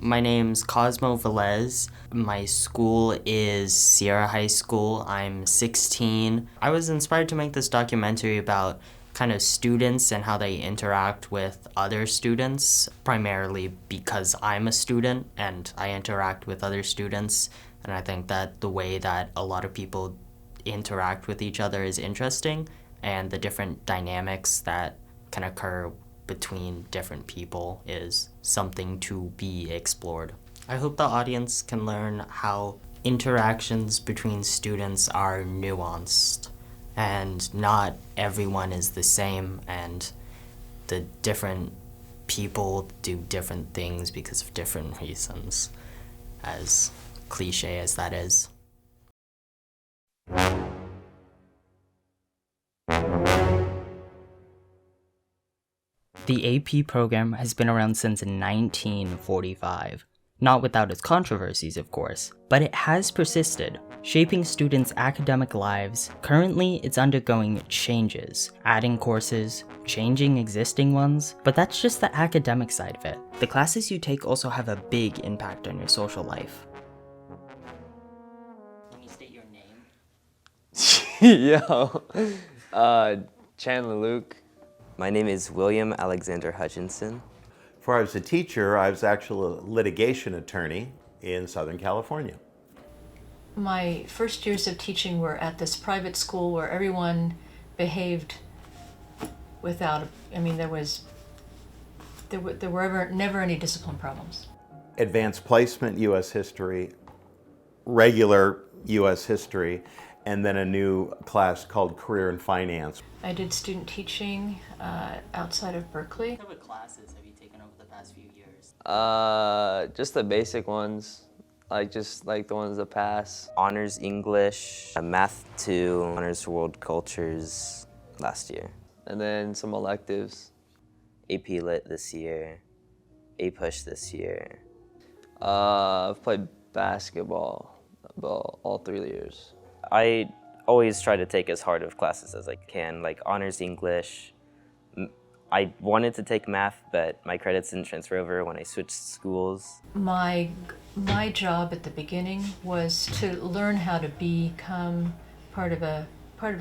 My name's Cosmo Velez. My school is Sierra High School. I'm 16. I was inspired to make this documentary about kind of students and how they interact with other students, primarily because I'm a student and I interact with other students. And I think that the way that a lot of people interact with each other is interesting, and the different dynamics that can occur between different people is something to be explored. I hope the audience can learn how interactions between students are nuanced and not everyone is the same, and the different people do different things because of different reasons, as cliche as that is. The AP program has been around since 1945. Not without its controversies, of course, but it has persisted, shaping students' academic lives. Currently, it's undergoing changes, adding courses, changing existing ones, but that's just the academic side of it. The classes you take also have a big impact on your social life. Can you state your name? Chandler Luke. My name is William Alexander Hutchinson. Before I was a teacher, I was actually a litigation attorney in Southern California. My first years of teaching were at this private school where everyone behaved without, there were never any discipline problems. Advanced placement, U.S. history, regular U.S. history, and then a new class called Career and Finance. I did student teaching outside of Berkeley. What type of classes have you taken over the past few years? Just the basic ones, just the ones that pass. Honors English, Math 2, Honors World Cultures last year. And then some electives. AP Lit this year, A-Push this year. I've played basketball about all 3 years. I always try to take as hard of classes as I can, like Honors English. I wanted to take math, but my credits didn't transfer over when I switched schools. My job at the beginning was to learn how to become part of a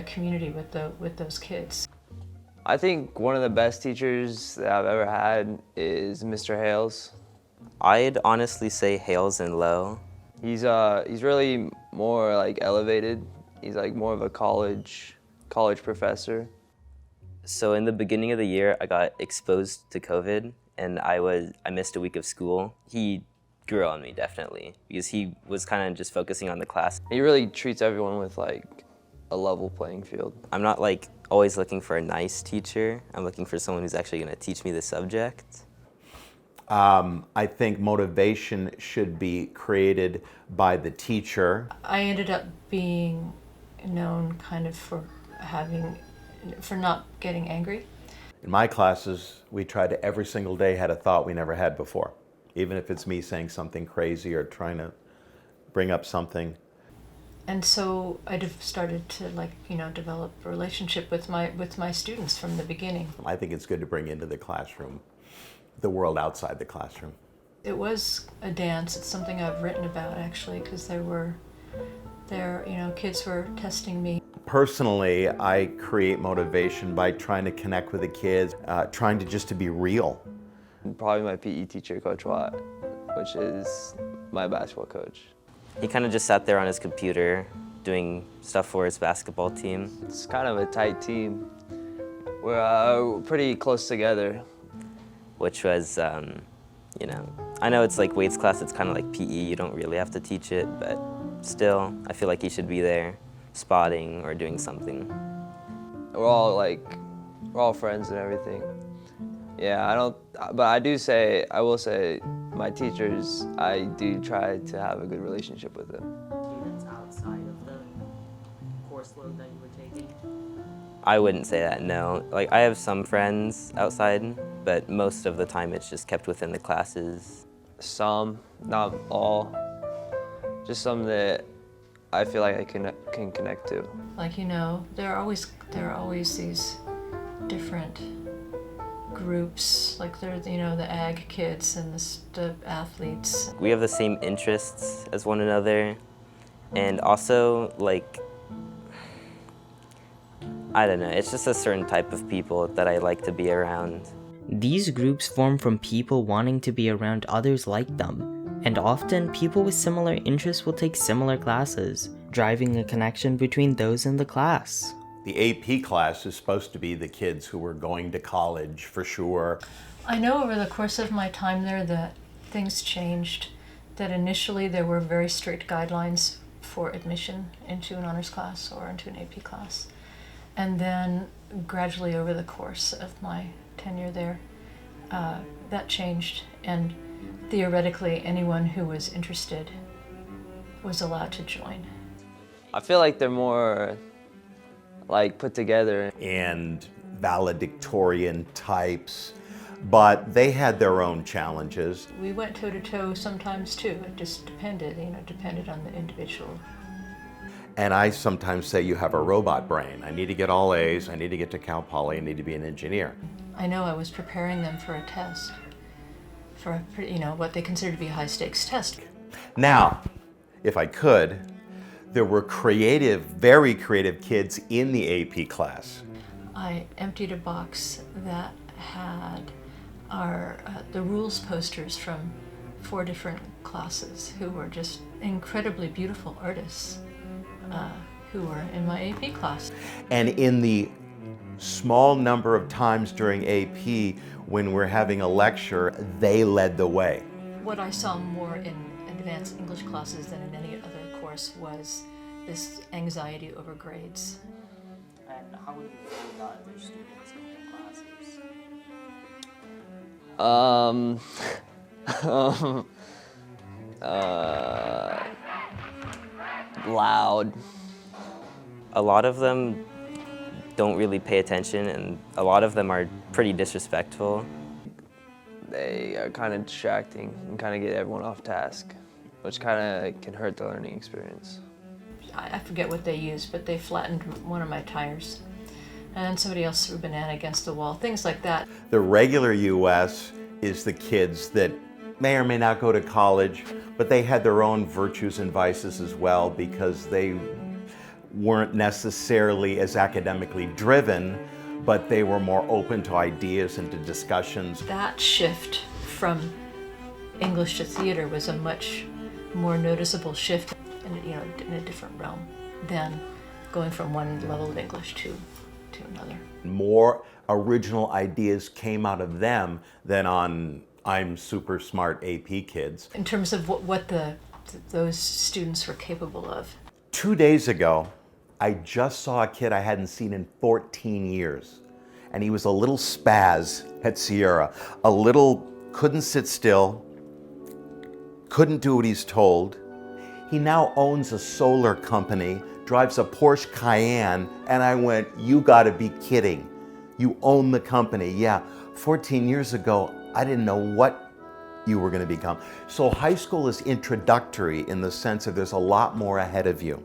community with those kids. I think one of the best teachers that I've ever had is Mr. Hales. I'd honestly say Hales and Low. He's really more elevated. He's more of a college professor. So in the beginning of the year, I got exposed to COVID, and I missed a week of school. He grew on me, definitely, because he was kind of just focusing on the class. He really treats everyone with a level playing field. I'm not always looking for a nice teacher. I'm looking for someone who's actually gonna teach me the subject. I think motivation should be created by the teacher. I ended up being known kind of for not getting angry. In my classes, we try to every single day had a thought we never had before, even if it's me saying something crazy or trying to bring up something. And so I started to develop a relationship with my students from the beginning. I think it's good to bring into the classroom the world outside the classroom. It was a dance. It's something I've written about actually, because kids were testing me. Personally, I create motivation by trying to connect with the kids, trying to be real. Probably my PE teacher, Coach Watt, which is my basketball coach. He kind of just sat there on his computer doing stuff for his basketball team. It's kind of a tight team. We're pretty close together. Which was, I know it's like weights class, it's kind of like PE, you don't really have to teach it, but still, I feel like he should be there, spotting or doing something. We're all friends and everything. Yeah, but I will say, my teachers, I do try to have a good relationship with them. Students outside of the course load that you were taking? I wouldn't say that, no. I have some friends outside, but most of the time it's just kept within the classes. Some, not all. Just some that I feel like I can connect to. There are always these different groups, like there's, you know, the ag kids and the athletes. We have the same interests as one another, and also, like, I don't know, it's just a certain type of people that I like to be around. These groups form from people wanting to be around others like them, and often people with similar interests will take similar classes, driving a connection between those in the class. The AP class is supposed to be the kids who are going to college for sure. I know over the course of my time there that things changed, that initially there were very strict guidelines for admission into an honors class or into an AP class. And then gradually over the course of my tenure there, that changed, and theoretically anyone who was interested was allowed to join. I feel like they're more like put together. And valedictorian types, but they had their own challenges. We went toe-to-toe sometimes too. It just depended, you know, depended on the individual. And I sometimes say you have a robot brain. I need to get all A's, I need to get to Cal Poly, I need to be an engineer. I know I was preparing them for a test, for a, you know, what they consider to be a high-stakes test. Now, if I could, there were creative, very creative kids in the AP class. I emptied a box that had our the rules posters from 4 different classes who were just incredibly beautiful artists who were in my AP class. And in the small number of times during AP when we're having a lecture, they led the way. What I saw more in advanced English classes than in any other course was this anxiety over grades. And how would you feel about other students in your classes? Loud. A lot of them don't really pay attention, and a lot of them are pretty disrespectful. They are kind of distracting and kind of get everyone off task, which kind of can hurt the learning experience. I forget what they used, but they flattened one of my tires. And somebody else threw a banana against the wall, things like that. The regular US is the kids that may or may not go to college, but they had their own virtues and vices as well because they weren't necessarily as academically driven, but they were more open to ideas and to discussions. That shift from English to theater was a much more noticeable shift, in a different realm than going from one level of English to another. More original ideas came out of them than on I'm super smart AP kids. In terms of what those students were capable of. 2 days ago, I just saw a kid I hadn't seen in 14 years. And he was a little spaz at Sierra. A little couldn't sit still, couldn't do what he's told. He now owns a solar company, drives a Porsche Cayenne, and I went, you gotta be kidding. You own the company. Yeah, 14 years ago, I didn't know what you were gonna become. So high school is introductory in the sense of there's a lot more ahead of you.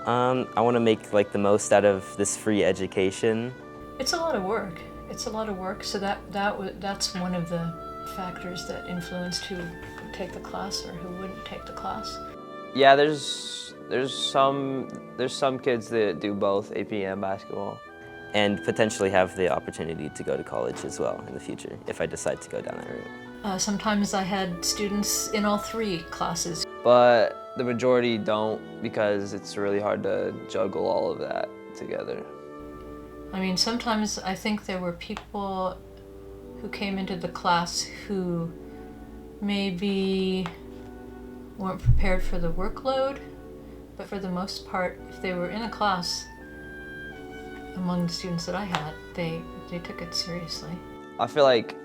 I want to make like the most out of this free education. It's a lot of work. It's a lot of work. So that's one of the factors that influenced who would take the class or who wouldn't take the class. Yeah, there's some kids that do both AP and basketball. And potentially have the opportunity to go to college as well in the future if I decide to go down that route. Sometimes I had students in all 3 classes. But the majority don't because it's really hard to juggle all of that together. I mean, sometimes I think there were people who came into the class who maybe weren't prepared for the workload, but for the most part, if they were in a class, among the students that I had, they took it seriously. I feel like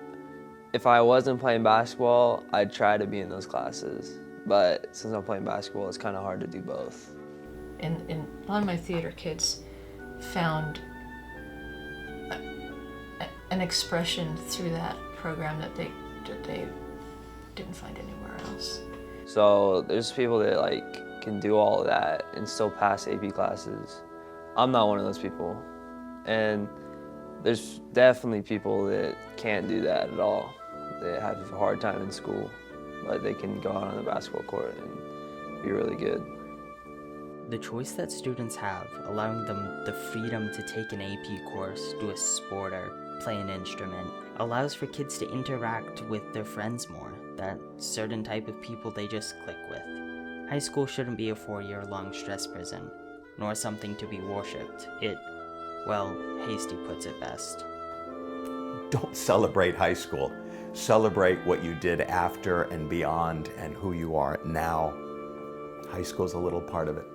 if I wasn't playing basketball, I'd try to be in those classes. But since I'm playing basketball, it's kind of hard to do both. And a lot of my theater kids found an expression through that program that they didn't find anywhere else. So there's people that like can do all of that and still pass AP classes. I'm not one of those people. And There's definitely people that can't do that at all. They have a hard time in school, but they can go out on the basketball court and be really good. The choice that students have, allowing them the freedom to take an AP course, do a sport, or play an instrument, allows for kids to interact with their friends more, that certain type of people they just click with. High school shouldn't be a 4-year-long stress prison, nor something to be worshipped. Well, Hasty puts it best. Don't celebrate high school. Celebrate what you did after and beyond and who you are now. High school's a little part of it.